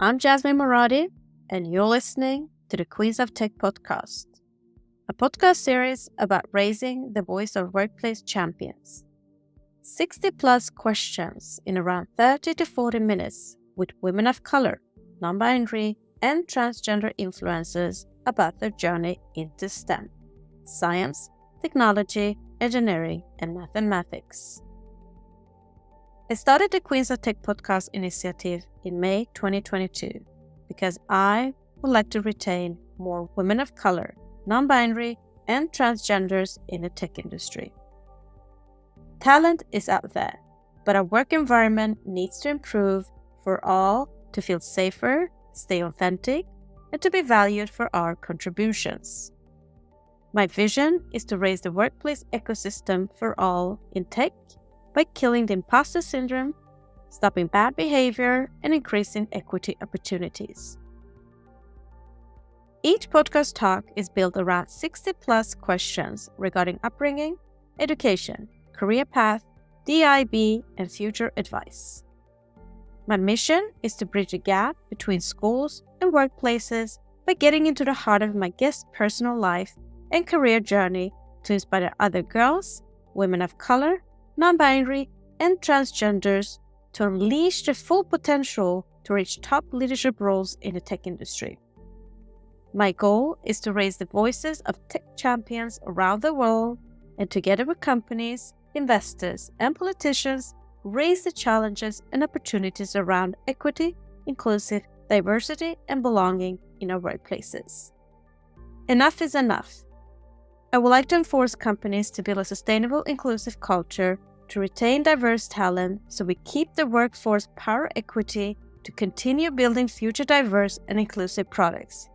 I'm Jasmine Moradi, and you're listening to the Queens of Tech podcast, a podcast series about raising the voice of workplace champions. 60 plus questions in around 30 to 40 minutes with women of color, non-binary, and transgender influencers about their journey into STEM, science, technology, engineering, and mathematics. I started the Queens of Tech podcast initiative in May 2022 because I would like to retain more women of color, non-binary, and transgenders in the tech industry. Talent is out there, but our work environment needs to improve for all to feel safer, stay authentic, and to be valued for our contributions. My vision is to raise the workplace ecosystem for all in tech by killing the imposter syndrome, stopping bad behavior, and increasing equity opportunities. Each podcast talk is built around 60 plus questions regarding upbringing, education, career path, DEI, and future advice. My mission is to bridge the gap between schools and workplaces by getting into the heart of my guest's personal life and career journey to inspire other girls, women of color, non-binary, and transgenders to unleash their full potential to reach top leadership roles in the tech industry. My goal is to raise the voices of tech champions around the world and together with companies, investors, and politicians, raise the challenges and opportunities around equity, inclusive, diversity, and belonging in our workplaces. Enough is enough. I would like to enforce companies to build a sustainable, inclusive culture to retain diverse talent so we keep the workforce power equity to continue building future diverse and inclusive products.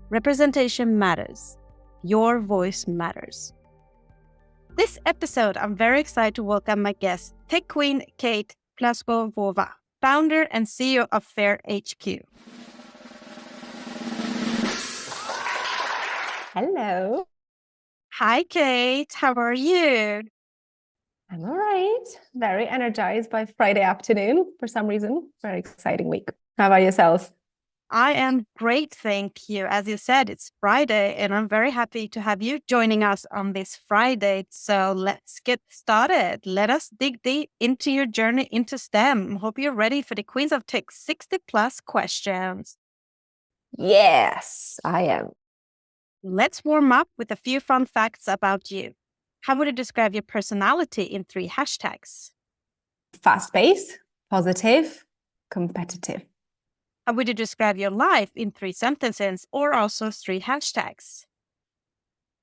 Representation matters. Your voice matters. This episode, I'm very excited to welcome my guest, Tech Queen Kate Pljaskovova, founder and CEO of Fair HQ. Hello. Hi, Kate. How are you? I'm all right. Very energized by Friday afternoon for some reason. Very exciting week. How about yourself? I am great, thank you. As you said, it's Friday, and I'm very happy to have you joining us on this Friday. So let's get started. Let us dig deep into your journey into STEM. Hope you're ready for the Queens of Tech 60 plus questions. Yes, I am. Let's warm up with a few fun facts about you. How would you describe your personality in 3 hashtags? Fast-paced, positive, competitive. How would you describe your life in 3 sentences or also 3 hashtags?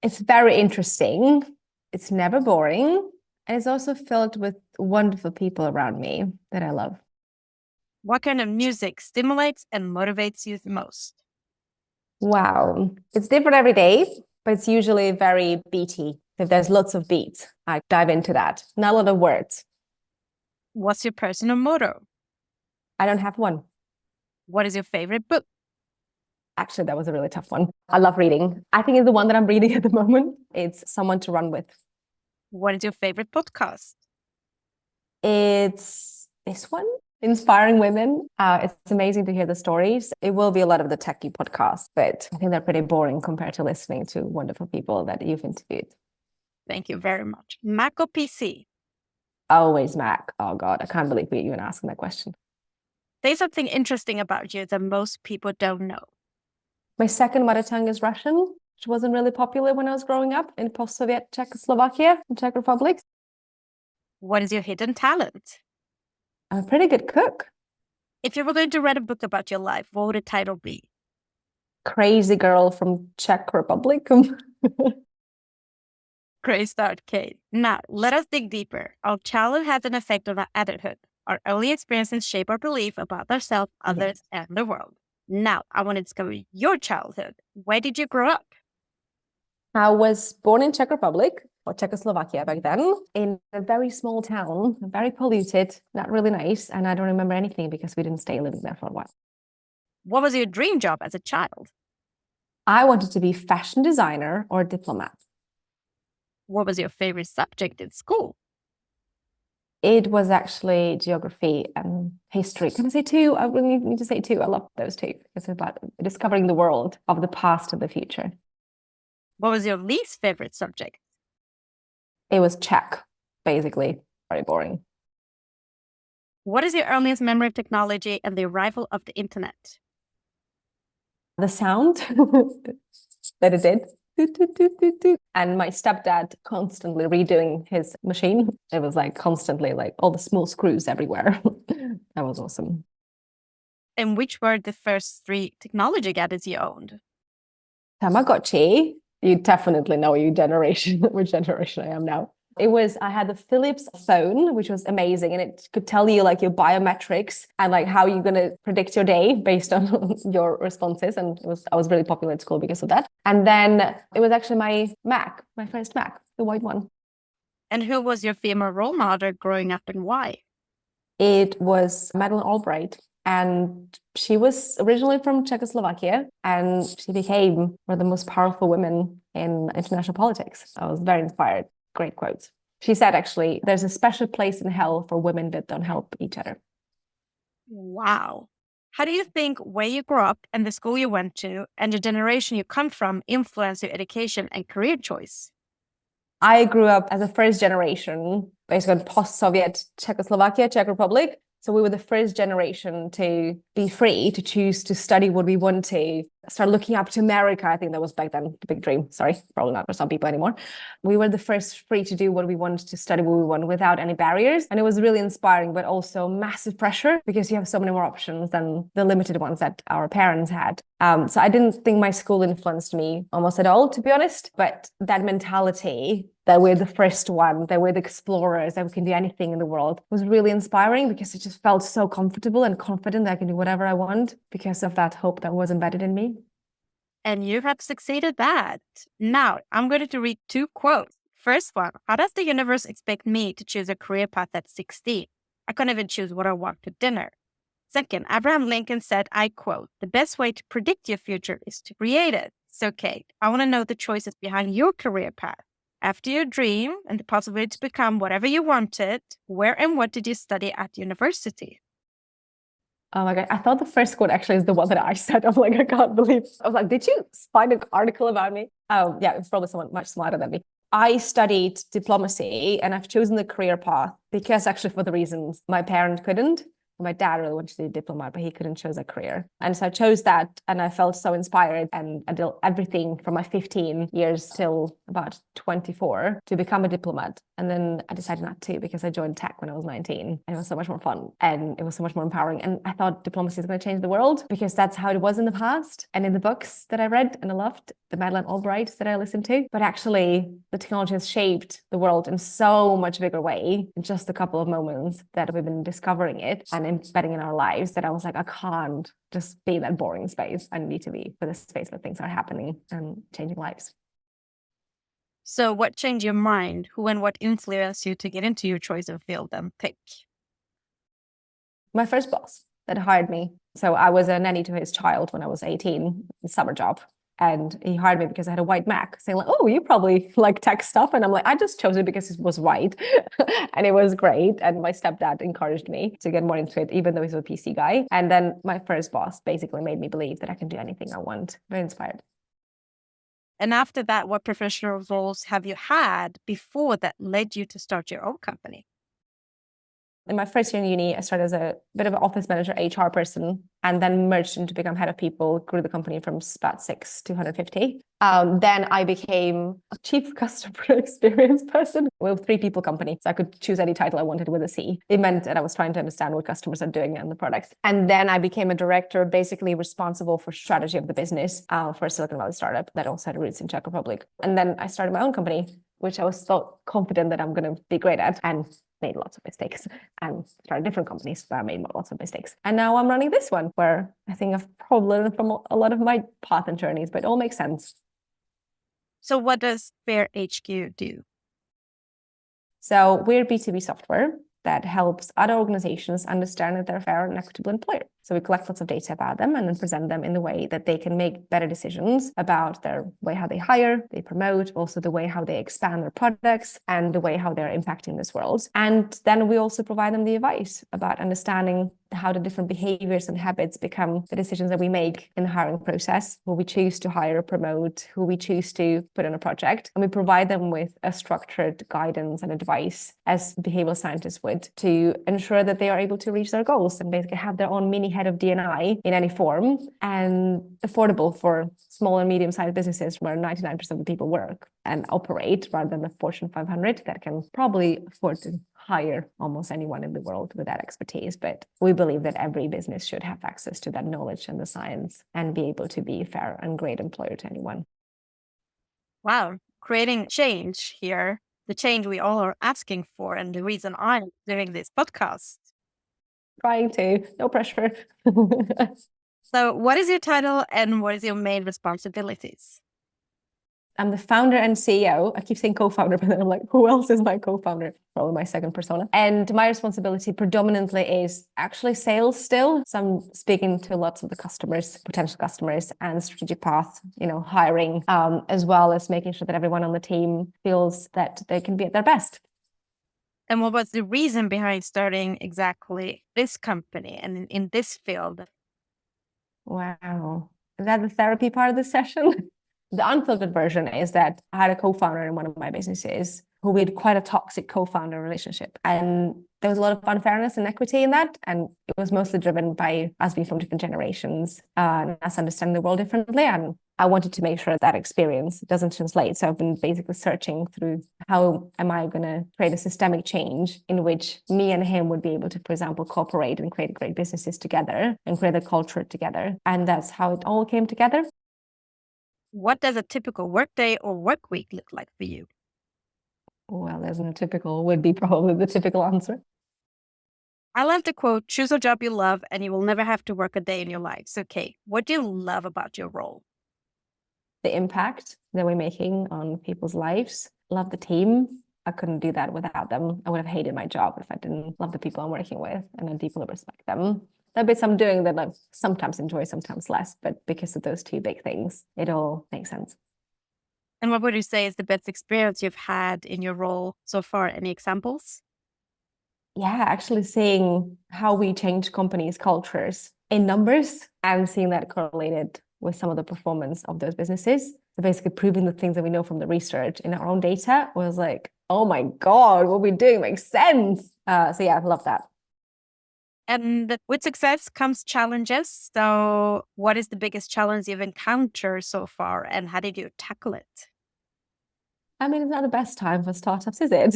It's very interesting. It's never boring. And it's also filled with wonderful people around me that I love. What kind of music stimulates and motivates you the most? Wow. It's different every day, but it's usually very beaty. If there's lots of beats, I dive into that. Not a lot of words. What's your personal motto? I don't have one. What is your favorite book? Actually, that was a really tough one. I love reading. I think it's the one that I'm reading at the moment. It's Someone to Run With. What is your favorite podcast? It's this one, Inspiring Women. It's amazing to hear the stories. It will be a lot of the techie podcasts, but I think they're pretty boring compared to listening to wonderful people that you've interviewed. Thank you very much. Mac or PC? Always Mac. Oh God, I can't believe you even asking that question. There's something interesting about you that most people don't know. My second mother tongue is Russian, which wasn't really popular when I was growing up in post-Soviet Czechoslovakia and Czech Republic. What is your hidden talent? I'm a pretty good cook. If you were going to write a book about your life, what would the title be? Crazy girl from Czech Republic. Great start, Kate. Now, let us dig deeper. Our childhood has an effect on our adulthood. Our early experiences shape our belief about ourselves, others, and the world. Now, I want to discover your childhood. Where did you grow up? I was born in Czech Republic, or Czechoslovakia back then, in a very small town, very polluted, not really nice. And I don't remember anything because we didn't stay living there for a while. What was your dream job as a child? I wanted to be fashion designer or diplomat. What was your favorite subject in school? It was actually geography and history. Can I say two? I really need to say two. I love those two. It's about discovering the world of the past and the future. What was your least favorite subject? It was Czech, basically. Very boring. What is your earliest memory of technology and the arrival of the internet? The sound that it did. And my stepdad constantly redoing his machine. It was like constantly like all the small screws everywhere. That was awesome. And which were the first 3 technology gadgets you owned? Tamagotchi. You definitely know your generation, which generation I am now. I had the Philips phone, which was amazing. And it could tell you like your biometrics and like how you're going to predict your day based on your responses. And I was really popular at school because of that. And then it was actually my first Mac, the white one. And who was your female role model growing up and why? It was Madeleine Albright. And she was originally from Czechoslovakia, and she became one of the most powerful women in international politics. I was very inspired. Great quotes. She said, actually, there's a special place in hell for women that don't help each other. Wow. How do you think where you grew up and the school you went to and the generation you come from influence your education and career choice? I grew up as a first generation, basically post-Soviet Czechoslovakia, Czech Republic. So we were the first generation to be free to choose to study what we want to, start looking up to America. I think that was back then the big dream. Sorry, probably not for some people anymore. We were the first free to do what we wanted, to study what we want without any barriers. And it was really inspiring, but also massive pressure because you have so many more options than the limited ones that our parents had. So I didn't think my school influenced me almost at all, to be honest. But that mentality that we're the first one, that we're the explorers, that we can do anything in the world was really inspiring because it just felt so comfortable and confident that I can do whatever I want because of that hope that was embedded in me. And you have succeeded that. Now, I'm going to read 2 quotes. First one, how does the universe expect me to choose a career path at 16? I can't even choose what I want for dinner. Second, Abraham Lincoln said, I quote, the best way to predict your future is to create it. So, Kate, I want to know the choices behind your career path. After your dream and the possibility to become whatever you wanted, where and what did you study at university? Oh my God. I thought the first quote actually is the one that I said. I'm like, I can't believe. I was like, did you find an article about me? Oh, yeah, it's probably someone much smarter than me. I studied diplomacy and I've chosen the career path because actually for the reasons my parent couldn't. My dad really wanted to be a diplomat, but he couldn't choose a career. And so I chose that and I felt so inspired and I did everything from my 15 years till about 24 to become a diplomat. And then I decided not to because I joined tech when I was 19. And it was so much more fun and it was so much more empowering. And I thought diplomacy is going to change the world because that's how it was in the past and in the books that I read and I loved, the Madeleine Albright that I listened to. But actually, the technology has shaped the world in so much bigger way in just a couple of moments that we've been discovering it and embedding in our lives that I was like, I can't just be in that boring space. I need to be for the space where things are happening and changing lives. So what changed your mind? Who and what influenced you to get into your choice of field and pick? My first boss that hired me. So I was a nanny to his child when I was 18, a summer job. And he hired me because I had a white Mac, saying like, oh, you probably like tech stuff. And I'm like, I just chose it because it was white and it was great. And my stepdad encouraged me to get more into it, even though he's a PC guy. And then my first boss basically made me believe that I can do anything I want. Very inspired. And after that, what professional roles have you had before that led you to start your own company? In my first year in uni, I started as a bit of an office manager, HR person, and then merged into become head of people, grew the company from about 6 to 150. Then I became a chief customer experience person with 3-people company. So I could choose any title I wanted with a C. It meant that I was trying to understand what customers are doing and the products. And then I became a director, basically responsible for strategy of the business for a Silicon Valley startup that also had roots in Czech Republic. And then I started my own company, which I was so confident that I'm going to be great at and made lots of mistakes and started different companies where I made lots of mistakes. And now I'm running this one where I think I've probably learned from a lot of my path and journeys, but it all makes sense. So what does Fair HQ do? So we're B2B software that helps other organizations understand that they're a fair and equitable employer. So we collect lots of data about them and then present them in the way that they can make better decisions about their way how they hire, they promote, also the way how they expand their products and the way how they're impacting this world. And then we also provide them the advice about understanding how the different behaviors and habits become the decisions that we make in the hiring process, who we choose to hire or promote, who we choose to put on a project. And we provide them with a structured guidance and advice as behavioral scientists would to ensure that they are able to reach their goals and basically have their own mini head of D&I in any form and affordable for small and medium-sized businesses where 99% of the people work and operate, rather than the Fortune 500 that can probably afford to hire almost anyone in the world with that expertise. But we believe that every business should have access to that knowledge and the science and be able to be a fair and great employer to anyone. Wow, creating change here, the change we all are asking for, and the reason I'm doing this podcast. Trying to, no pressure. So, what is your title and what is your main responsibilities? I'm the founder and CEO. I keep saying co-founder, but then I'm like, who else is my co-founder? Probably my second persona. And my responsibility predominantly is actually sales still. So I'm speaking to lots of the customers, potential customers, and strategic path, hiring, as well as making sure that everyone on the team feels that they can be at their best. And what was the reason behind starting exactly this company and in this field? Wow. Is that the therapy part of the session? The unfiltered version is that I had a co-founder in one of my businesses who we had quite a toxic co-founder relationship. And there was a lot of unfairness and equity in that. And it was mostly driven by us being from different generations and us understanding the world differently. And I wanted to make sure that experience doesn't translate. So I've been basically searching through how am I going to create a systemic change in which me and him would be able to, for example, cooperate and create great businesses together and create a culture together. And that's how it all came together. What does a typical workday or work week look like for you? Well, there's no typical, would be probably the typical answer. I love the quote, choose a job you love and you will never have to work a day in your life. So, Kate, what do you love about your role? The impact that we're making on people's lives. Love the team. I couldn't do that without them. I would have hated my job if I didn't love the people I'm working with and I deeply respect them. There are bits I'm doing that I sometimes enjoy, sometimes less, but because of those two big things, it all makes sense. And what would you say is the best experience you've had in your role so far? Any examples? Yeah, actually seeing how we change companies' cultures in numbers and seeing that correlated with some of the performance of those businesses. So basically proving the things that we know from the research in our own data was like, oh my God, what we're doing makes sense. So yeah, I love that. And with success comes challenges. So, what is the biggest challenge you've encountered so far, and how did you tackle it? I mean, it's not the best time for startups, is it?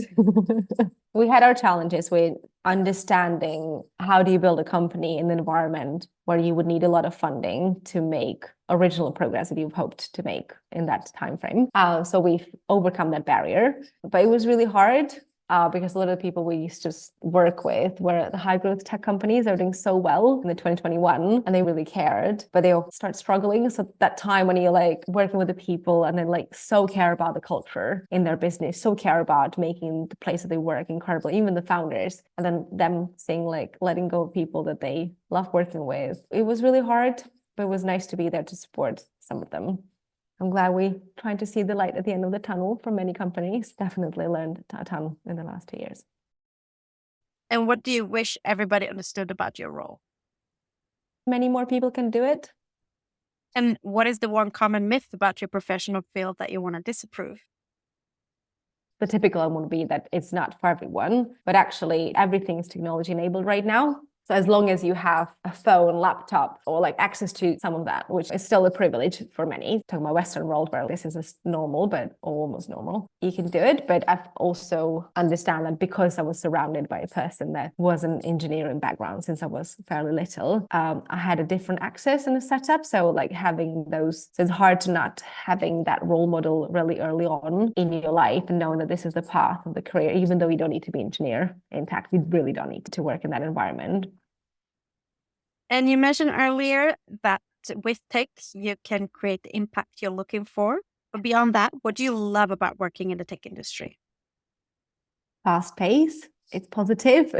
We had our challenges with understanding how do you build a company in an environment where you would need a lot of funding to make original progress that you've hoped to make in that time frame. So we've overcome that barrier, but it was really hard. Because a lot of the people we used to work with were the high growth tech companies. They were doing so well in the 2021 and they really cared, but they all start struggling. So that time when you're like working with the people and then like so care about the culture in their business, so care about making the place that they work incredible, even the founders, and then them saying like letting go of people that they love working with. It was really hard, but it was nice to be there to support some of them. I'm glad we're trying to see the light at the end of the tunnel for many companies. Definitely learned a ton in the last 2 years. And what do you wish everybody understood about your role? Many more people can do it. And what is the one common myth about your professional field that you want to disapprove? The typical one would be that it's not for everyone, but actually everything is technology enabled right now. So as long as you have a phone, laptop, or like access to some of that, which is still a privilege for many, talking about Western world where this is normal, but almost normal, you can do it. But I've also understand that because I was surrounded by a person that was an engineering background since I was fairly little, I had a different access and a setup. So like having those, so it's hard to not having that role model really early on in your life and knowing that this is the path of the career, even though you don't need to be an engineer in tech, you really don't need to work in that environment. And you mentioned earlier that with tech, you can create the impact you're looking for. But beyond that, what do you love about working in the tech industry? Fast pace, it's positive.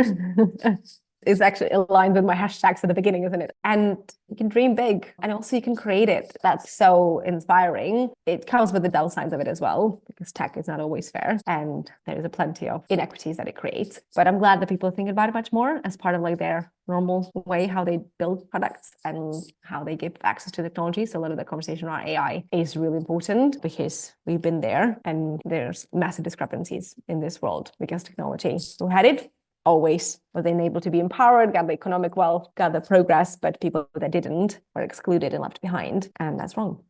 It's actually aligned with my hashtags at the beginning, isn't it? And you can dream big and also you can create it. That's so inspiring. It comes with the downsides of it as well, because tech is not always fair and there's a plenty of inequities that it creates. But I'm glad that people are thinking about it much more as part of like their normal way, how they build products and how they give access to technology. So a lot of the conversation around AI is really important because we've been there and there's massive discrepancies in this world because technology who had it always was enabled to be empowered, got the economic wealth, got the progress, but people that didn't were excluded and left behind. And that's wrong.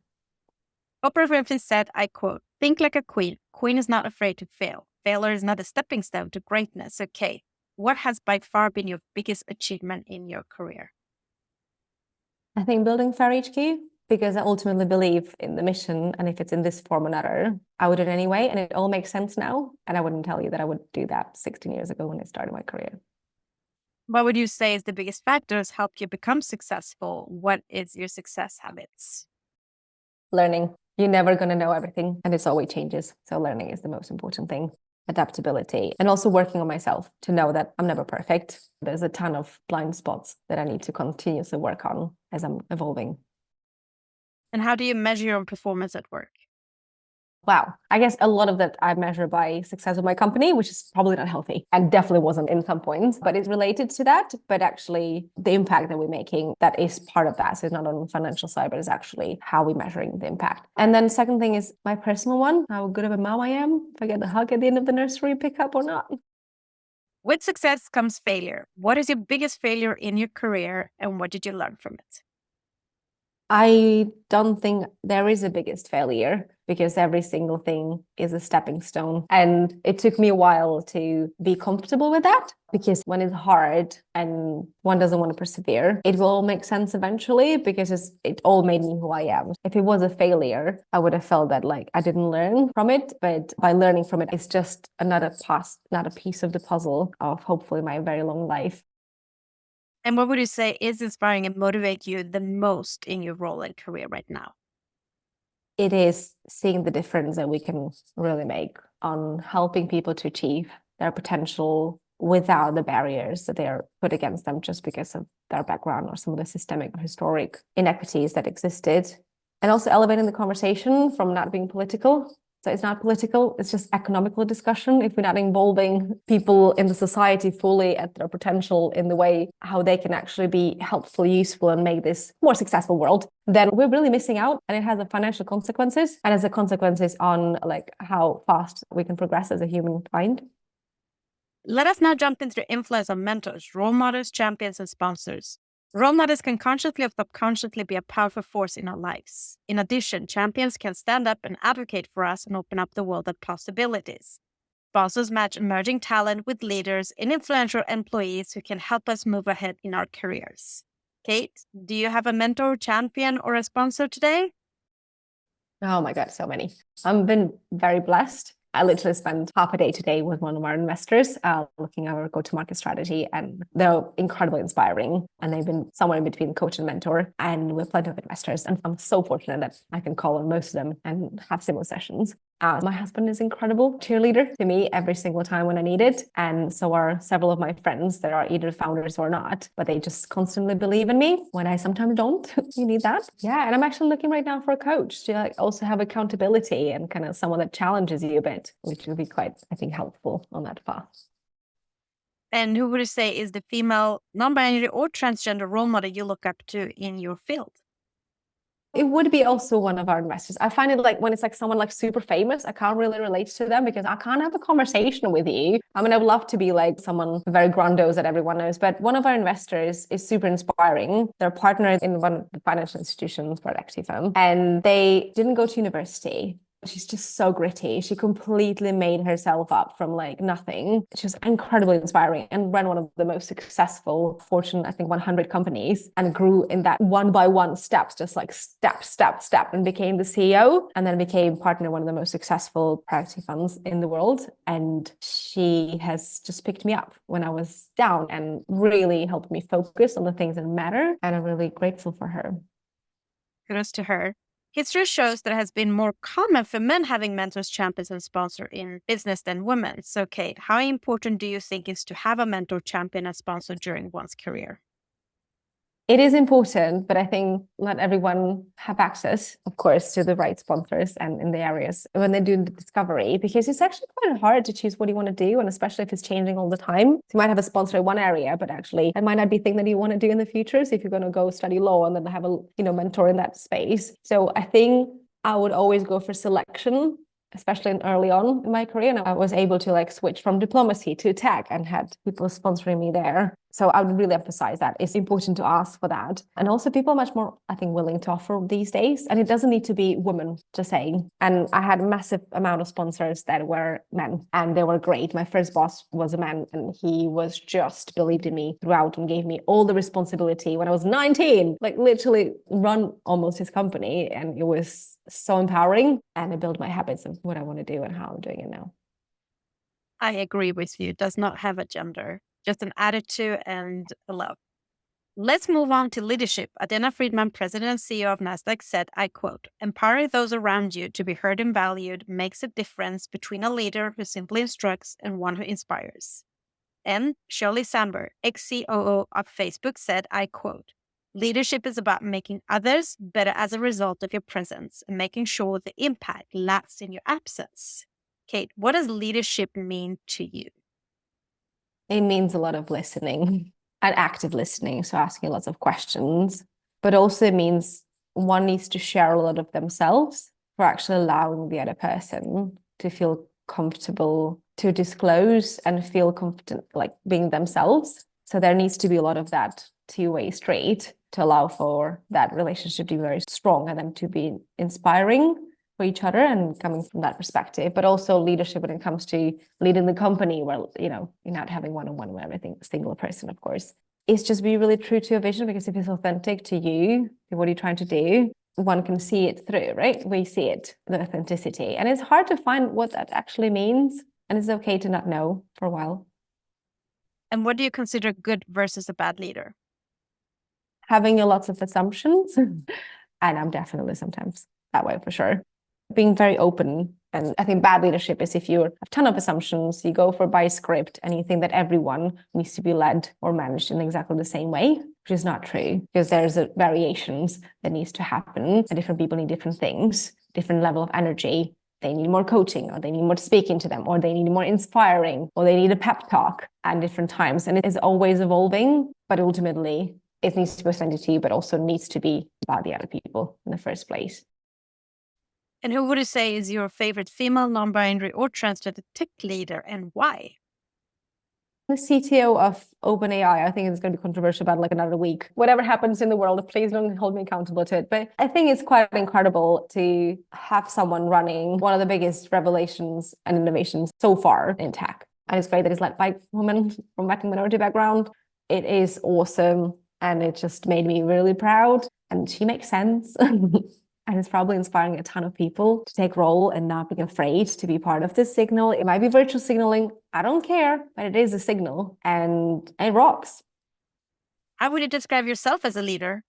Oprah Winfrey said, I quote, "Think like a queen. Queen is not afraid to fail. Failure is not a stepping stone to greatness." Okay, what has by far been your biggest achievement in your career? I think building Fair HQ, because I ultimately believe in the mission. And if it's in this form or another, I would do it anyway. And it all makes sense now. And I wouldn't tell you that I would do that 16 years ago when I started my career. What would you say is the biggest factors helped you become successful? What is your success habits? Learning. You're never going to know everything and it's always changes. So learning is the most important thing. Adaptability and also working on myself to know that I'm never perfect. There's a ton of blind spots that I need to continuously work on as I'm evolving. And how do you measure your own performance at work? Wow. I guess a lot of that I measure by success of my company, which is probably not healthy and definitely wasn't in some points, but it's related to that. But actually the impact that we're making, that is part of that. So it's not on the financial side, but it's actually how we're measuring the impact. And then second thing is my personal one, how good of a mom I am, if I get the hug at the end of the nursery pickup or not. With success comes failure. What is your biggest failure in your career and what did you learn from it? I don't think there is a biggest failure because every single thing is a stepping stone. And it took me a while to be comfortable with that because when it's hard and one doesn't want to persevere, it will make sense eventually because it all made me who I am. If it was a failure, I would have felt that like I didn't learn from it. But by learning from it, it's just another piece of the puzzle of hopefully my very long life. And what would you say is inspiring and motivate you the most in your role and career right now? It is seeing the difference that we can really make on helping people to achieve their potential without the barriers that they are put against them just because of their background or some of the systemic or historic inequities that existed. And also elevating the conversation from not being political. So it's not political, it's just economical discussion. If we're not involving people in the society fully at their potential in the way how they can actually be helpful, useful, and make this more successful world, then we're really missing out. And it has a financial consequences and has a consequences on like how fast we can progress as a human kind. Let us now jump into the influence of mentors, role models, champions, and sponsors. Role models can consciously or subconsciously be a powerful force in our lives. In addition, champions can stand up and advocate for us and open up the world of possibilities. Sponsors match emerging talent with leaders and influential employees who can help us move ahead in our careers. Kate, do you have a mentor, champion, or a sponsor today? Oh my God, so many. I've been very blessed. I literally spend half a day today with one of our investors looking at our go-to-market strategy, and they're incredibly inspiring. And they've been somewhere in between coach and mentor, and with plenty of investors. And I'm so fortunate that I can call on most of them and have similar sessions. My husband is incredible cheerleader to me every single time when I need it. And so are several of my friends that are either founders or not, but they just constantly believe in me when I sometimes don't. You need that. Yeah. And I'm actually looking right now for a coach to like also have accountability and kind of someone that challenges you a bit, which would be quite, I think, helpful on that path. And who would you say is the female, non-binary, or transgender role model you look up to in your field? It would be also one of our investors. I find it like when it's like someone like super famous, I can't really relate to them because I can't have a conversation with you. I mean, I would love to be like someone very grandiose that everyone knows, but one of our investors is super inspiring. They're partners in one of the financial institutions, private equity firm, and they didn't go to university. She's just so gritty. She completely made herself up from like nothing. She's incredibly inspiring and ran one of the most successful Fortune, I think, 100 companies and grew in that one by one steps, just like step, and became the CEO and then became partner in one of the most successful private equity funds in the world. And she has just picked me up when I was down and really helped me focus on the things that matter. And I'm really grateful for her. Kudos to her. History shows that it has been more common for men having mentors, champions, and sponsors in business than women. So, Kate, how important do you think is to have a mentor, champion, and sponsor during one's career? It is important, but I think not everyone have access, of course, to the right sponsors and in the areas when they're doing the discovery, because it's actually quite hard to choose what you want to do, and especially if it's changing all the time. So you might have a sponsor in one area, but actually it might not be the thing that you want to do in the future. So if you're going to go study law and then have a mentor in that space. So I think I would always go for selection, especially early on in my career. And I was able to switch from diplomacy to tech and had people sponsoring me there. So I would really emphasize that it's important to ask for that. And also people are much more, I think, willing to offer these days. And it doesn't need to be women, just saying. And I had a massive amount of sponsors that were men, and they were great. My first boss was a man, and he was just believed in me throughout and gave me all the responsibility when I was 19, literally run almost his company. And it was so empowering. And it built my habits of what I want to do and how I'm doing it now. I agree with you. It does not have a gender, just an attitude and a love. Let's move on to leadership. Adena Friedman, president and CEO of NASDAQ, said, I quote, empowering those around you to be heard and valued makes a difference between a leader who simply instructs and one who inspires. And Shirley Sandberg, ex-COO of Facebook, said, I quote, leadership is about making others better as a result of your presence and making sure the impact lasts in your absence. Kate, what does leadership mean to you? It means a lot of listening and active listening, so asking lots of questions, but also it means one needs to share a lot of themselves for actually allowing the other person to feel comfortable to disclose and feel confident being themselves. So there needs to be a lot of that two-way street to allow for that relationship to be very strong and then to be inspiring for each other and coming from that perspective, but also leadership when it comes to leading the company where, you're not having one-on-one with everything, single person, of course. It's just be really true to your vision, because if it's authentic to you, what you're trying to do, one can see it through, right? We see it, the authenticity. And it's hard to find what that actually means. And it's okay to not know for a while. And what do you consider good versus a bad leader? Having lots of assumptions. And I'm definitely sometimes that way for sure. Being very open. And I think bad leadership is if you have a ton of assumptions, you go for by script and you think that everyone needs to be led or managed in exactly the same way, which is not true, because there's variations that needs to happen and different people need different things, different level of energy. They need more coaching, or they need more speaking to them, or they need more inspiring, or they need a pep talk at different times. And it is always evolving, but ultimately it needs to be authentic to you, but also needs to be about the other people in the first place. And who would you say is your favorite female, non-binary, or transgender tech leader, and why? The CTO of OpenAI, I think it's going to be controversial about another week. Whatever happens in the world, please don't hold me accountable to it. But I think it's quite incredible to have someone running one of the biggest revelations and innovations so far in tech. And it's great that it's led by a woman from ethnic minority background. It is awesome. And it just made me really proud. And she makes sense. And it's probably inspiring a ton of people to take role and not being afraid to be part of this signal. It might be virtual signaling. I don't care, but it is a signal and it rocks. How would you describe yourself as a leader?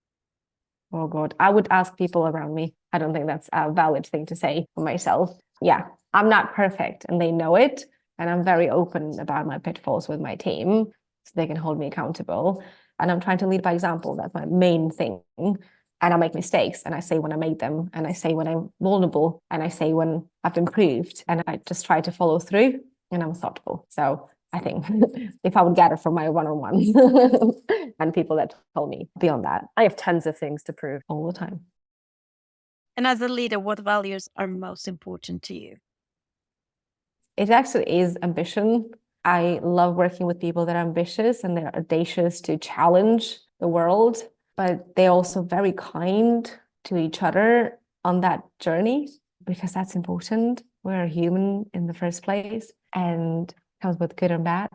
Oh God, I would ask people around me. I don't think that's a valid thing to say for myself. Yeah, I'm not perfect and they know it. And I'm very open about my pitfalls with my team so they can hold me accountable. And I'm trying to lead by example. That's my main thing. And I make mistakes, and I say when I made them, and I say when I'm vulnerable, and I say when I've improved, and I just try to follow through, and I'm thoughtful. So I think if I would gather from my one-on-ones and people that told me beyond that, I have tons of things to prove all the time. And as a leader, what values are most important to you? It actually is ambition. I love working with people that are ambitious and they're audacious to challenge the world, but they're also very kind to each other on that journey, because that's important. We're human in the first place, and comes with good and bad.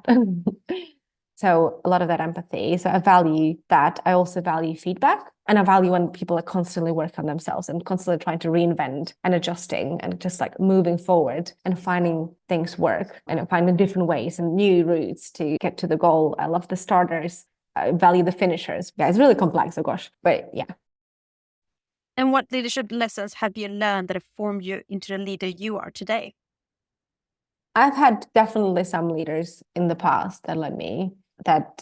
So a lot of that empathy. So I value that. I also value feedback, and I value when people are constantly working on themselves and constantly trying to reinvent and adjusting and just moving forward and finding things work and finding different ways and new routes to get to the goal. I love the starters. I value the finishers. Yeah, it's really complex, oh gosh, but yeah. And what leadership lessons have you learned that have formed you into the leader you are today? I've had definitely some leaders in the past that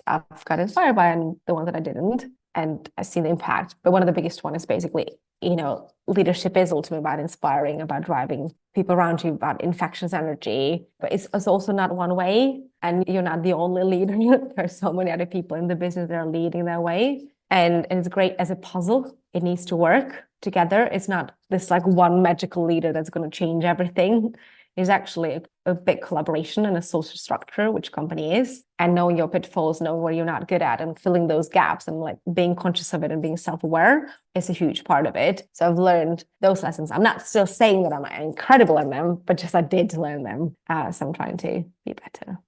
I've got inspired by, and the ones that I didn't, and I've seen the impact. But one of the biggest one is basically, leadership is ultimately about inspiring, about driving people around you, about infectious energy. But it's also not one way, and you're not the only leader. There's so many other people in the business that are leading their way. And it's great as a puzzle. It needs to work together. It's not this like one magical leader that's going to change everything. Is actually a big collaboration and a social structure, which company is, and knowing your pitfalls, knowing where you're not good at, and filling those gaps, and like being conscious of it and being self-aware is a huge part of it. So I've learned those lessons. I'm not still saying that I'm incredible in them, but just I did learn them. So I'm trying to be better.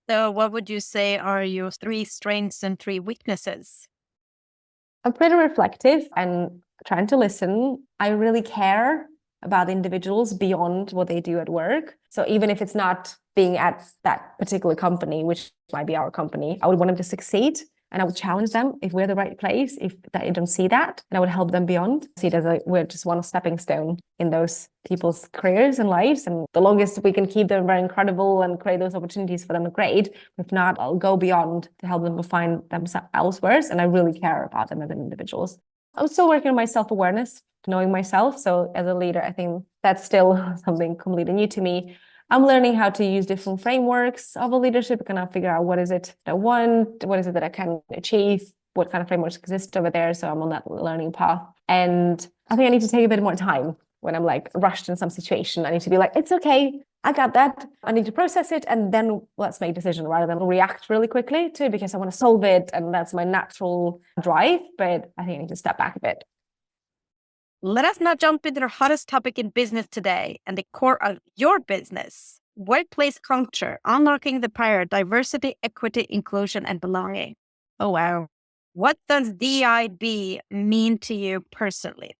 So what would you say are your 3 strengths and 3 weaknesses? I'm pretty reflective and trying to listen. I really care about individuals beyond what they do at work. So even if it's not being at that particular company, which might be our company, I would want them to succeed, and I would challenge them if we're the right place, if they don't see that, and I would help them beyond. See it as we're just one stepping stone in those people's careers and lives. And the longest we can keep them very incredible and create those opportunities for them, great. If not, I'll go beyond to help them find themselves elsewhere. And I really care about them as individuals. I'm still working on my self-awareness, knowing myself. So as a leader, I think that's still something completely new to me. I'm learning how to use different frameworks of a leadership, kind of figure out what is it that I want, what is it that I can achieve, what kind of frameworks exist over there. So I'm on that learning path. And I think I need to take a bit more time when I'm like rushed in some situation. I need to be like, it's okay, I got that. I need to process it, and then let's make a decision rather than react really quickly to, because I want to solve it. And that's my natural drive. But I think I need to step back a bit. Let us now jump into the hottest topic in business today and the core of your business: workplace culture, unlocking the power of diversity, equity, inclusion, and belonging. Oh, wow. What does DEI mean to you personally?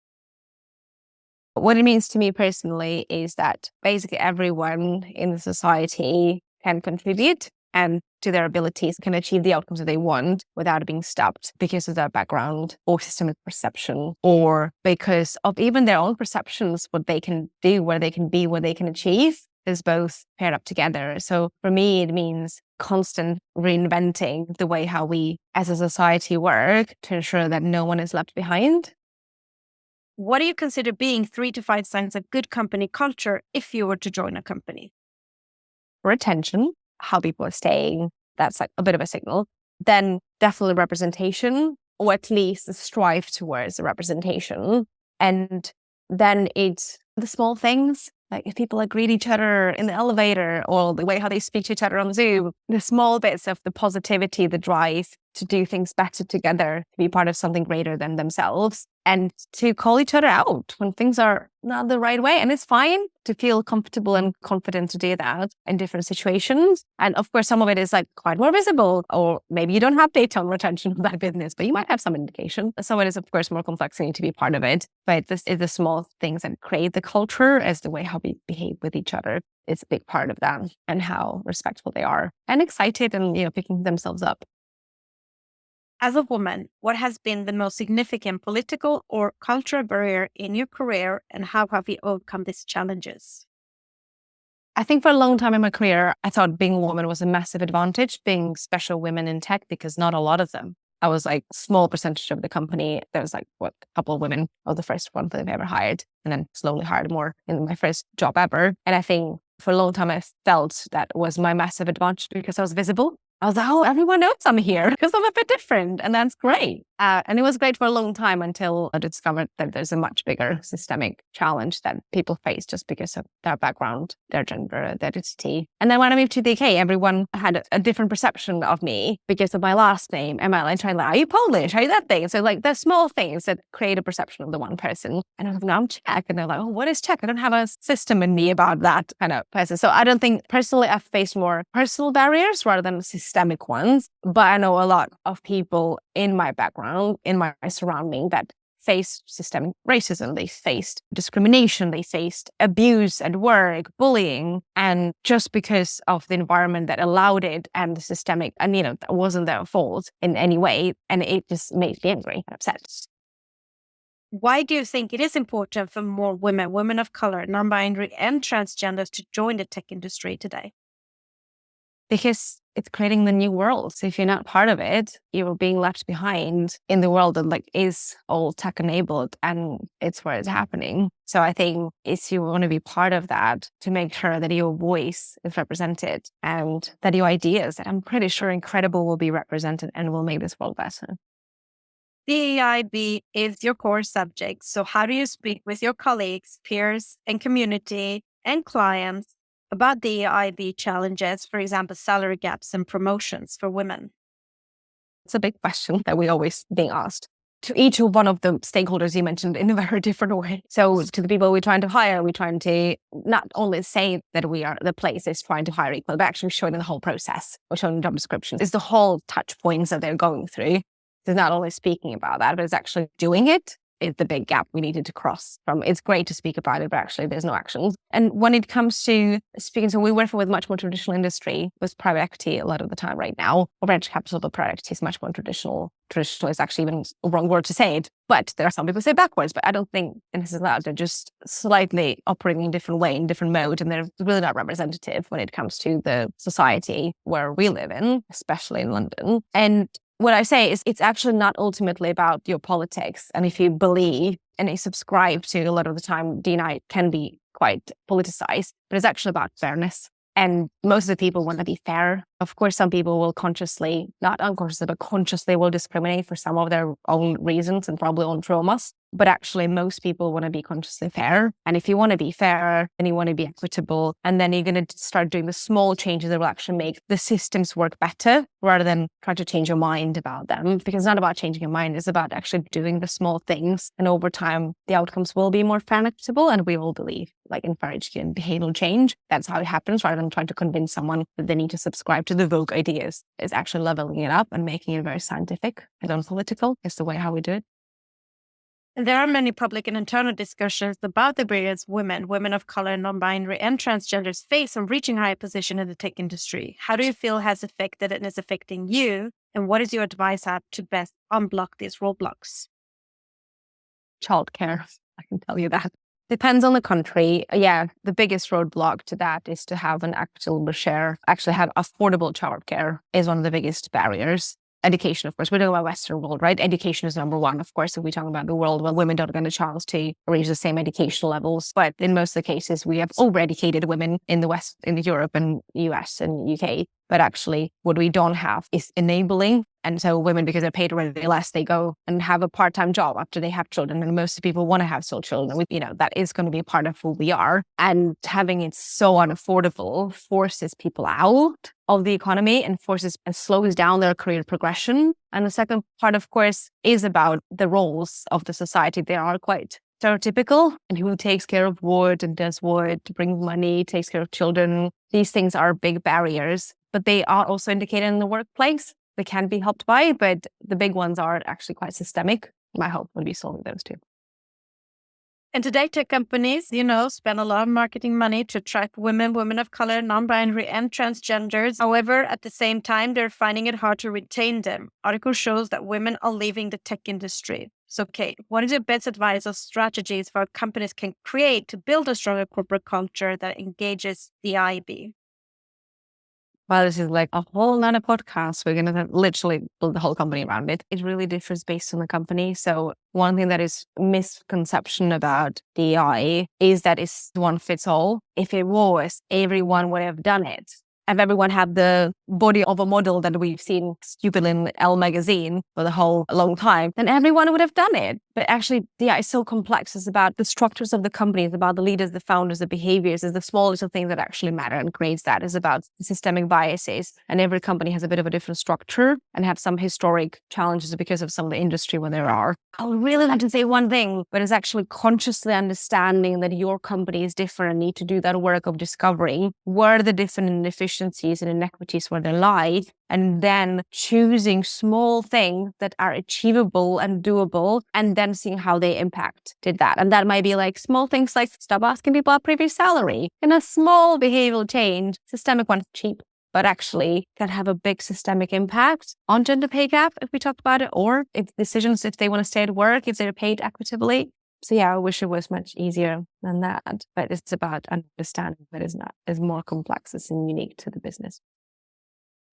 What it means to me personally is that basically everyone in the society can contribute, and to their abilities can achieve the outcomes that they want without being stopped because of their background or systemic perception, or because of even their own perceptions, what they can do, where they can be, what they can achieve is both paired up together. So for me, it means constant reinventing the way how we as a society work to ensure that no one is left behind. What do you consider being 3 to 5 signs of good company culture if you were to join a company? Retention, how people are staying, that's like a bit of a signal. Then definitely representation, or at least strive towards a representation. And then it's the small things, like if people greet each other in the elevator, or the way how they speak to each other on Zoom, the small bits of the positivity, the drive to do things better together, to be part of something greater than themselves, and to call each other out when things are not the right way. And it's fine to feel comfortable and confident to do that in different situations. And of course, some of it is like quite more visible, or maybe you don't have data on retention of that business, but you might have some indication. Some of it is, of course, more complex and you need to be part of it. But this is the small things that create the culture as the way how we behave with each other. It's a big part of that, and how respectful they are and excited and, picking themselves up. As a woman, what has been the most significant political or cultural barrier in your career, and how have you overcome these challenges? I think for a long time in my career, I thought being a woman was a massive advantage, being special women in tech, because not a lot of them. I was like small percentage of the company. There was like a couple of women, or the first one that I've ever hired, and then slowly hired more in my first job ever. And I think for a long time, I felt that was my massive advantage because I was visible. I was like, oh, everyone knows I'm here because I'm a bit different. And that's great. And it was great for a long time until I discovered that there's a much bigger systemic challenge that people face just because of their background, their gender, their ethnicity. And then when I moved to the UK, everyone had a different perception of me because of my last name. And my line, are you Polish? Are you that thing? So like the small things that create a perception of the one person. And I was like, no, I'm Czech. And they're like, oh, what is Czech? I don't have a system in me about that kind of person. So I don't think personally I've faced more personal barriers rather than systemic ones. But I know a lot of people in my background, in my surrounding, that faced systemic racism, they faced discrimination, they faced abuse at work, bullying, and just because of the environment that allowed it and the systemic, and that wasn't their fault in any way, and it just made me angry and upset. Why do you think it is important for more women, women of color, non-binary, and transgenders to join the tech industry today? Because it's creating the new world. So if you're not part of it, you're being left behind in the world that is all tech enabled, and it's where it's happening. So I think if you want to be part of that, to make sure that your voice is represented and that your ideas, that I'm pretty sure incredible, will be represented and will make this world better. DEIB is your core subject. So how do you speak with your colleagues, peers, and community and clients about DEIB challenges, for example, salary gaps and promotions for women? It's a big question that we always being asked. To each one of the stakeholders you mentioned in a very different way. So to the people we're trying to hire, we're trying to not only say that we are the place is trying to hire equal, but actually showing the whole process or showing the job description. It's the whole touch points that they're going through. It's not only speaking about that, but it's actually doing it is the big gap we needed to cross from. It's great to speak about it, but actually there's no actions. And when it comes to speaking, so we work with much more traditional industry with private equity a lot of the time right now, or venture capital, but private equity is much more traditional. Traditional is actually even a wrong word to say it, but there are some people say backwards, but I don't think this is allowed. They're just slightly operating in a different way, in different mode, and they're really not representative when it comes to the society where we live in, especially in London. And what I say is it's actually not ultimately about your politics. And if you believe and you subscribe to, a lot of the time, D&I can be quite politicized, but it's actually about fairness. And most of the people want to be fair. Of course, some people will consciously, not unconsciously, but consciously will discriminate for some of their own reasons and probably own traumas. But actually, most people want to be consciously fair. And if you want to be fair, then you want to be equitable. And then you're going to start doing the small changes that will actually make the systems work better rather than try to change your mind about them. Because it's not about changing your mind. It's about actually doing the small things. And over time, the outcomes will be more fair and equitable. And we all believe in fair and behavioral change. That's how it happens, rather than trying to convince someone that they need to subscribe to the Vogue ideas. It's actually leveling it up and making it very scientific and non-political. It's the way how we do it. And there are many public and internal discussions about the barriers women of color, non-binary, and transgenders face on reaching higher position in the tech industry. How do you feel has affected and is affecting you? And what is your advice to best unblock these roadblocks? Childcare, I can tell you that. Depends on the country. Yeah, the biggest roadblock to that is to have an actionable share. Actually have affordable childcare is one of the biggest barriers. Education, of course, we're talking about Western world, right? Education is number one, of course, if we're talking about the world where women don't get a chance to reach the same educational levels. But in most of the cases, we have over-educated women in the West, in Europe and US and UK. But actually, what we don't have is enabling. And so women, because they're paid already less, they go and have a part-time job after they have children. And most people want to have still children. That is going to be a part of who we are. And having it so unaffordable forces people out of the economy and slows down their career progression. And the second part, of course, is about the roles of the society. They are quite stereotypical, and who takes care of what and does what to bring money, takes care of children. These things are big barriers, but they are also indicated in the workplace. They can be helped by, but the big ones are actually quite systemic. My hope would be solving those too. And today, tech companies, spend a lot of marketing money to attract women of color, non-binary, and transgenders. However, at the same time, they're finding it hard to retain them. Article shows that women are leaving the tech industry. So, Kate, what is your best advice or strategies for what companies can create to build a stronger corporate culture that engages the IB? Well, this is like a whole nother podcast. We're going to literally build the whole company around it. It really differs based on the company. So one thing that is misconception about DEI is that it's one fits all. If it was, everyone would have done it. If everyone had the body of a model that we've seen stupid in Elle magazine for the whole long time, then everyone would have done it. But actually, DEI is so complex. It's about the structures of the company. It's about the leaders, the founders, the behaviors. It's the small little things that actually matter and creates that. It's about systemic biases. And every company has a bit of a different structure and have some historic challenges because of some of the industry where there are. I would really like to say one thing, but it's actually consciously understanding that your company is different and need to do that work of discovering where are the different inefficiencies and inequities where they lie, and then choosing small things that are achievable and doable, and then seeing how they impacted that. And that might be like small things like stop asking people about previous salary, and a small behavioral change, systemic one, cheap. but actually can have a big systemic impact on gender pay gap, if we talk about it, or if decisions, if they want to stay at work, if they're paid equitably. So yeah, I wish it was much easier than that, but it's about understanding that is more complex and unique to the business.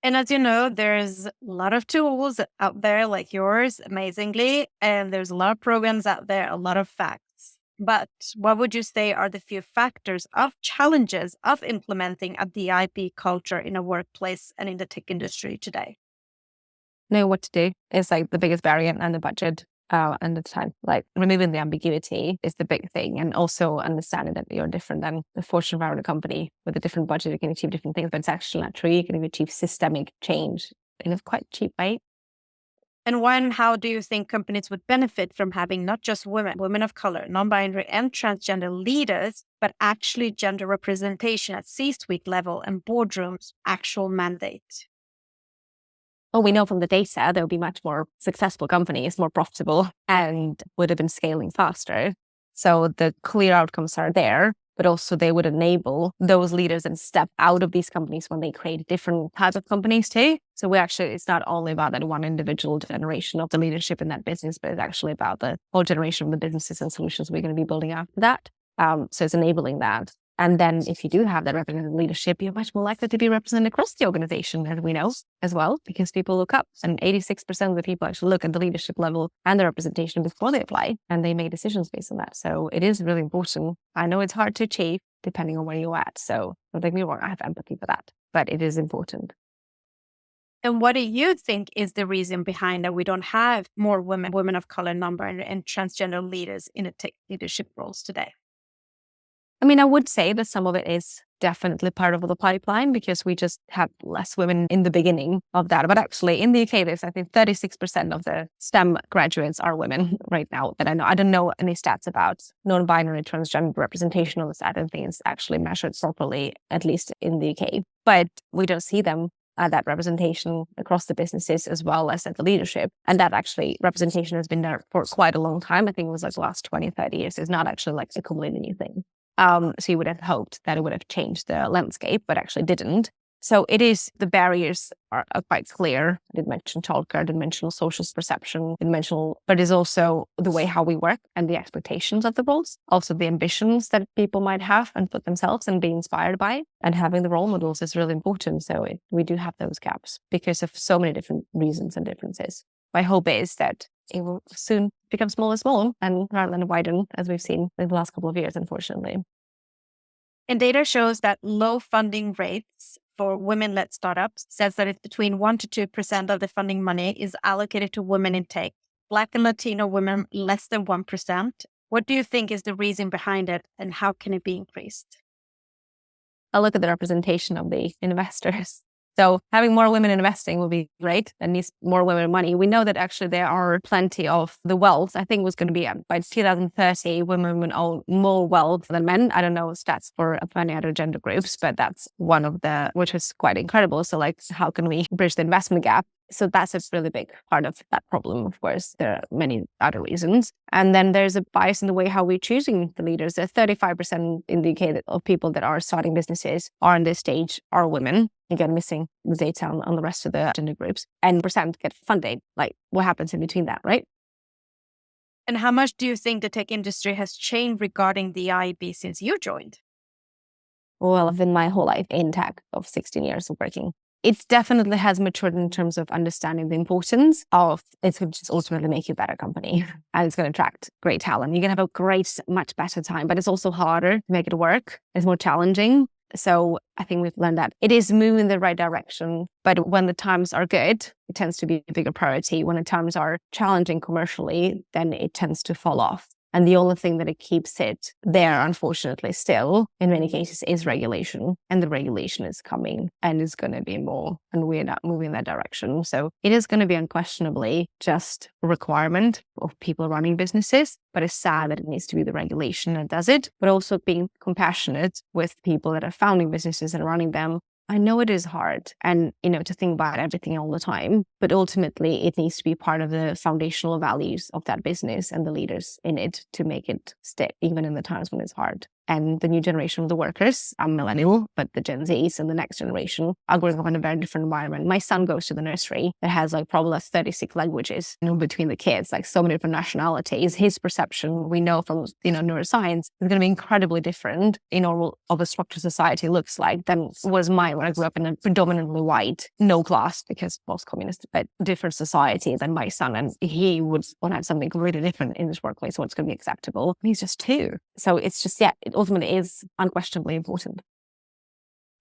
And as you know, there's a lot of tools out there like yours, amazingly, and there's a lot of programs out there, a lot of facts. But what would you say are the few factors of challenges of implementing a DIP culture in a workplace and in the tech industry today? Know what to do is like the biggest barrier, and the budget and the time. Like removing the ambiguity is the big thing, and also understanding that you're different than the Fortune 500 company with a different budget. You can achieve different things, but it's actually not true. You can achieve systemic change in a quite cheap way. And why and how do you think companies would benefit from having not just women of color, non-binary and transgender leaders, but actually gender representation at C-suite level and boardrooms actual mandate? Well, we know from the data there will be much more successful companies, more profitable, and would have been scaling faster. So the clear outcomes are there, but also they would enable those leaders and step out of these companies when they create different types of companies too. So it's not only about that one individual generation of the leadership in that business, but it's actually about the whole generation of the businesses and solutions we're going to be building after that. So it's enabling that. And then if you do have that representative leadership, you're much more likely to be represented across the organization, as we know as well, because people look up, and 86% of the people actually look at the leadership level and the representation before they apply, and they make decisions based on that. So it is really important. I know it's hard to achieve depending on where you're at. So don't take me wrong, I have empathy for that, but it is important. And what do you think is the reason behind that we don't have more women of color, non-binary and transgender leaders in the tech leadership roles today? I mean, I would say that some of it is definitely part of the pipeline because we just had less women in the beginning of that. But actually in the UK, there's, I think 36% of the STEM graduates are women right now that I know. I don't know any stats about non-binary transgender representation on this. I don't think it's actually measured properly, at least in the UK. But we don't see them that representation across the businesses as well as at the leadership. And that actually representation has been there for quite a long time. I think it was like the last 20, 30 years. It's not actually like a completely new thing. So you would have hoped that it would have changed the landscape, but actually didn't. So it is, the barriers are quite clear. I did mention childcare, I did mention social perception, but it's also the way how we work and the expectations of the roles, also the ambitions that people might have and put themselves and be inspired by. And having the role models is really important. So we do have those gaps because of so many different reasons and differences. My hope is that it will soon become small and rather than widen, as we've seen in the last couple of years, unfortunately. And data shows that low funding rates for women-led startups says that it's between 1% to 2% of the funding money is allocated to women in tech. Black and Latino women, less than 1%. What do you think is the reason behind it, and how can it be increased? I look at the representation of the investors. So having more women investing will be great. That needs more women money. We know that actually there are plenty of the wealth. I think it was going to be by 2030, women will own more wealth than men. I don't know stats for many other gender groups, but that's one of which is quite incredible. So like, how can we bridge the investment gap? So that's a really big part of that problem. Of course, there are many other reasons. And then there's a bias in the way how we're choosing the leaders. There's 35% indicate of people that are starting businesses are on this stage are women. Again, missing the data on the rest of the gender groups. And percent get funded. Like, what happens in between that, right? And how much do you think the tech industry has changed regarding the IB since you joined? Well, I've been my whole life in tech of 16 years of working. It definitely has matured in terms of understanding the importance of it's going to just ultimately make you a better company and it's going to attract great talent. You're going to have a much better time, but it's also harder to make it work. It's more challenging. So I think we've learned that it is moving in the right direction, but when the times are good, it tends to be a bigger priority. When the times are challenging commercially, then it tends to fall off. And the only thing that it keeps it there, unfortunately, still, in many cases, is regulation. And the regulation is coming and is going to be more, and we're not moving in that direction. So it is going to be unquestionably just a requirement of people running businesses, but it's sad that it needs to be the regulation that does it, but also being compassionate with people that are founding businesses and running them. I know it is hard and, to think about everything all the time, but ultimately it needs to be part of the foundational values of that business and the leaders in it to make it stick, even in the times when it's hard. and the new generation of the workers, I'm millennial, but the Gen Zs and the next generation are growing up in a very different environment. My son goes to the nursery that has like probably like 36 languages between the kids, like so many different nationalities. His perception, we know from, neuroscience, is going to be incredibly different in all of a structured society looks like than was mine when I grew up in a predominantly white, no class, because post-communist, but different society than my son. And he would want to have something completely different in his workplace, what's going to be acceptable. He's just 2. So it's just, it ultimately is unquestionably important.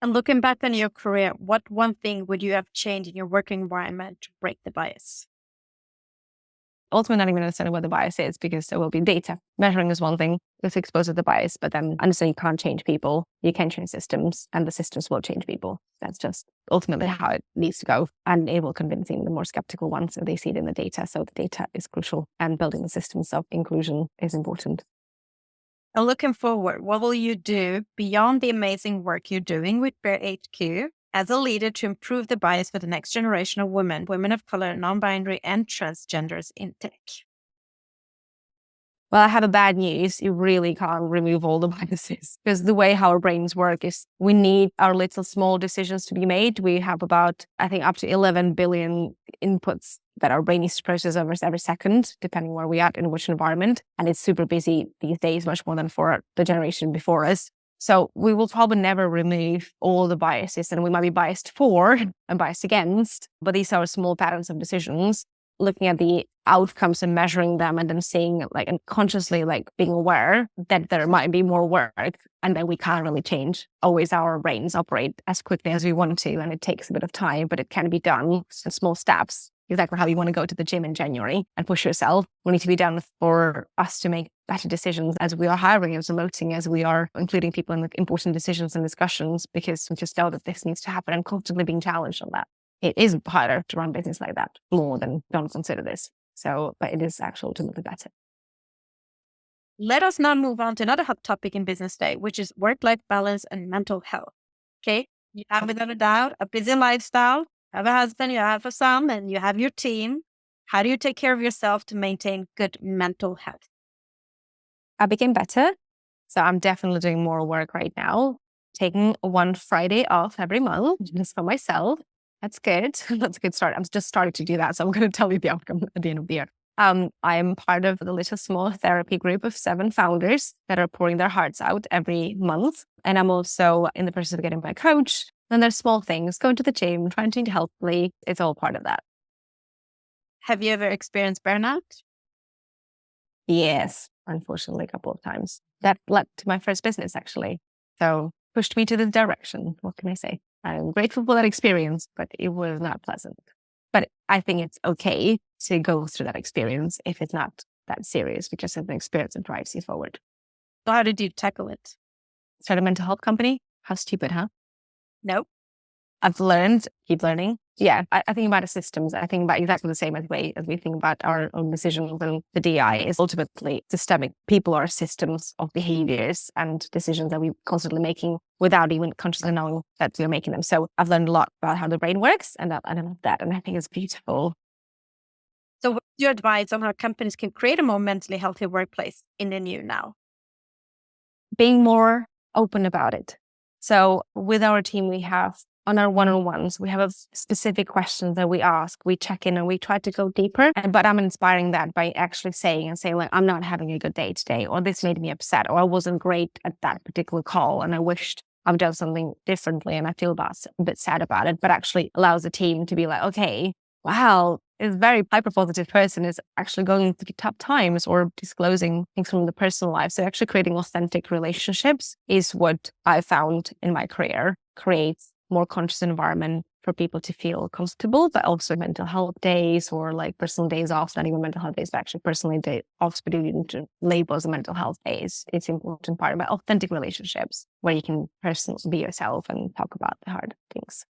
And looking back on your career, what one thing would you have changed in your working environment to break the bias? Ultimately, not even understanding what the bias is, because there will be data. Measuring is one thing, it's exposed to the bias, but then understanding you can't change people, you can change systems, and the systems will change people. That's just ultimately how it needs to go. And it will convincing the more skeptical ones if they see it in the data. So the data is crucial, and building the systems of inclusion is important. And looking forward, what will you do beyond the amazing work you're doing with Bear HQ as a leader to improve the bias for the next generation of women of color, non-binary, and transgenders in tech? Well, I have a bad news. You really can't remove all the biases, because the way how our brains work is we need our little small decisions to be made. We have about, I think, up to 11 billion inputs that our brain needs to process every second, depending where we are in which environment. And it's super busy these days, much more than for the generation before us. So we will probably never remove all the biases, and we might be biased for and biased against, but these are small patterns of decisions. Looking at the outcomes and measuring them, and then seeing and consciously being aware that there might be more work and that we can't really change. Always our brains operate as quickly as we want to, and it takes a bit of time, but it can be done in small steps. Exactly how you want to go to the gym in January and push yourself. We need to be done for us to make better decisions as we are hiring, as promoting, as we are including people in the important decisions and discussions, because we just know that this needs to happen and constantly being challenged on that. It is harder to run business like that more than don't consider this. So, but it is actually ultimately better. Let us now move on to another hot topic in business today, which is work-life balance and mental health. Okay, you have without a doubt a busy lifestyle. You have a husband, you have a son, and you have your team. How do you take care of yourself to maintain good mental health? I became better. So I'm definitely doing more work right now, taking one Friday off every month just for myself. That's good. That's a good start. I'm just starting to do that. So I'm going to tell you the outcome at the end of the year. I'm part of the little small therapy group of 7 founders that are pouring their hearts out every month. And I'm also in the process of getting my coach. And there's small things, going to the gym, trying to eat healthily. It's all part of that. Have you ever experienced burnout? Yes, unfortunately, a couple of times. That led to my first business, actually. So pushed me to this direction. What can I say? I'm grateful for that experience, but it was not pleasant. But I think it's okay to go through that experience if it's not that serious, because it's an experience that drives you forward. So how did you tackle it? Start a mental health company? How stupid, huh? Nope. I've learned, keep learning. Yeah, I think about the systems. I think about exactly the same way as we think about our own decisions. And the DEI is ultimately systemic. People are systems of behaviors and decisions that we're constantly making without even consciously knowing that we're making them. So I've learned a lot about how the brain works, and I love that. And I think it's beautiful. So what's your advice on how companies can create a more mentally healthy workplace in the new now? Being more open about it. So with our team, we have on our one-on-ones, we have a specific questions that we ask, we check in, and we try to go deeper. But I'm inspiring that by actually saying, I'm not having a good day today, or this made me upset, or I wasn't great at that particular call, and I wished I've done something differently, and I feel a bit sad about it. But actually allows the team to be like, okay, wow, this very hyper-positive person is actually going through tough times or disclosing things from the personal life. So actually creating authentic relationships is what I found in my career creates more conscious environment for people to feel comfortable, but also mental health days or personal days off, not even mental health days, but actually personally day off, but you need to label as a mental health days. It's an important part about authentic relationships where you can personally be yourself and talk about the hard things.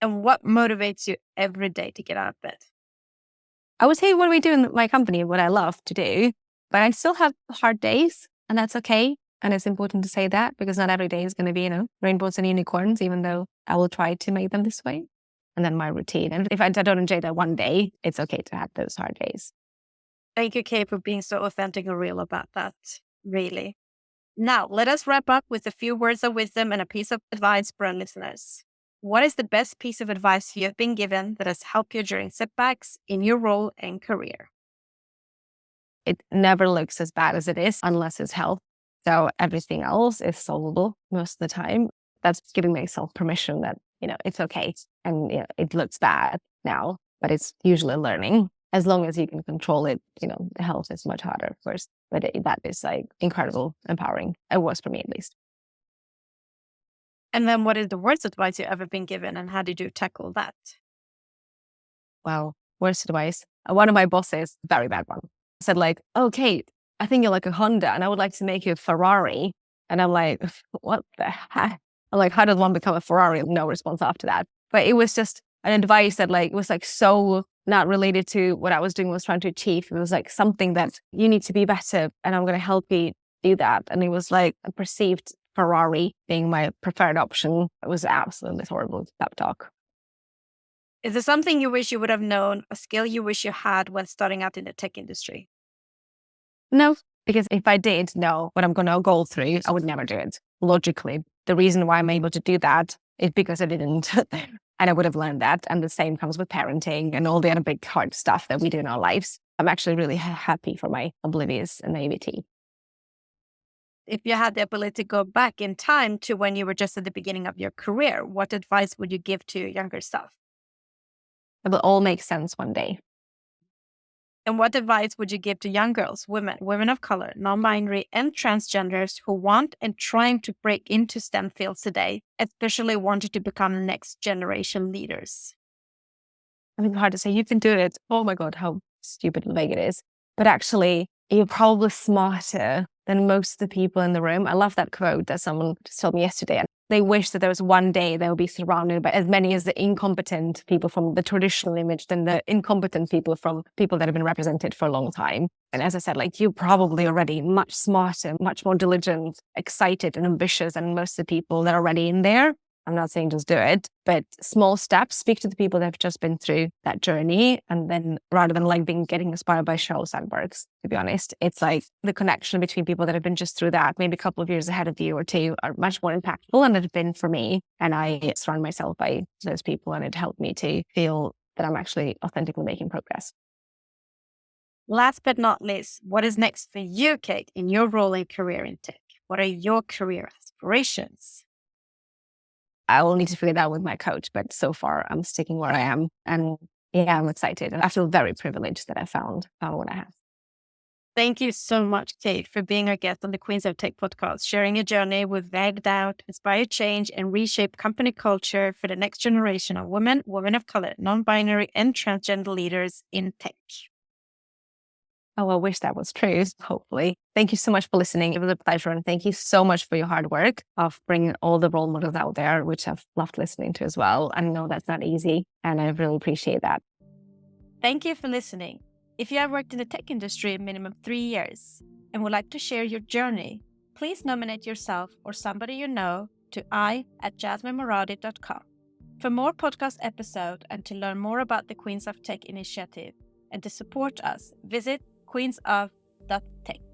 And what motivates you every day to get out of bed? I would say what we do in my company, what I love to do, but I still have hard days, and that's okay. And it's important to say that, because not every day is going to be, rainbows and unicorns, even though I will try to make them this way. And then my routine. And if I don't enjoy that one day, it's okay to have those hard days. Thank you, Kay, for being so authentic and real about that. Really. Now, let us wrap up with a few words of wisdom and a piece of advice for our listeners. What is the best piece of advice you have been given that has helped you during setbacks in your role and career? It never looks as bad as it is unless it's health. So everything else is solvable most of the time. That's giving myself permission that, it's okay. And it looks bad now, but it's usually learning. As long as you can control it, the health is much harder, of course. But that is like incredible, empowering. It was for me at least. And then what is the worst advice you've ever been given and how did you tackle that? Wow, worst advice. One of my bosses, very bad one, said like, "Oh, Kate, I think you're like a Honda and I would like to make you a Ferrari." And I'm like, what the heck? I'm like, how does one become a Ferrari? No response after that. But it was just an advice that like, was like so not related to what I was doing, was trying to achieve. It was like something that you need to be better and I'm going to help you do that. And it was like a perceived Ferrari being my preferred option. It was absolutely horrible pep talk. Is there something you wish you would have known, a skill you wish you had when starting out in the tech industry? No, because if I did know what I'm going to go through, I would never do it. Logically, the reason why I'm able to do that is because I didn't. And I would have learned that. And the same comes with parenting and all the other big hard stuff that we do in our lives. I'm actually really happy for my oblivious naivety. If you had the ability to go back in time to when you were just at the beginning of your career, what advice would you give to your younger self? It will all make sense one day. And what advice would you give to young girls, women of color, non-binary, and transgenders who want and trying to break into STEM fields today, especially wanting to become next generation leaders? I mean, hard to say. You can do it. Oh my God, how stupid and vague it is. But actually, you're probably smarter than most of the people in the room. I love that quote that someone just told me yesterday. They wish that there was one day they will be surrounded by as many as the incompetent people from the traditional image than the incompetent people from people that have been represented for a long time. And as I said, like you're probably already much smarter, much more diligent, excited and ambitious than most of the people that are already in there. I'm not saying just do it, but small steps, speak to the people that have just been through that journey. And then rather than like getting inspired by Sheryl Sandberg's, to be honest, it's like the connection between people that have been just through that, maybe a couple of years ahead of you or two, are much more impactful than it had been for me. And I surround myself by those people and it helped me to feel that I'm actually authentically making progress. Last but not least, what is next for you, Kate, in your role and career in tech? What are your career aspirations? I will need to figure that out with my coach, but so far I'm sticking where I am. And yeah, I'm excited. And I feel very privileged that I found what I have. Thank you so much, Kate, for being our guest on the Queens of Tech podcast, sharing your journey with vague out, inspire change, and reshape company culture for the next generation of women of color, non-binary, and transgender leaders in tech. Oh, I wish that was true, hopefully. Thank you so much for listening. It was a pleasure. And thank you so much for your hard work of bringing all the role models out there, which I've loved listening to as well. I know that's not easy, and I really appreciate that. Thank you for listening. If you have worked in the tech industry a minimum 3 years and would like to share your journey, please nominate yourself or somebody you know to i@jasminemoradi.com. For more podcast episodes and to learn more about the Queens of Tech initiative and to support us, visit queensof.tech.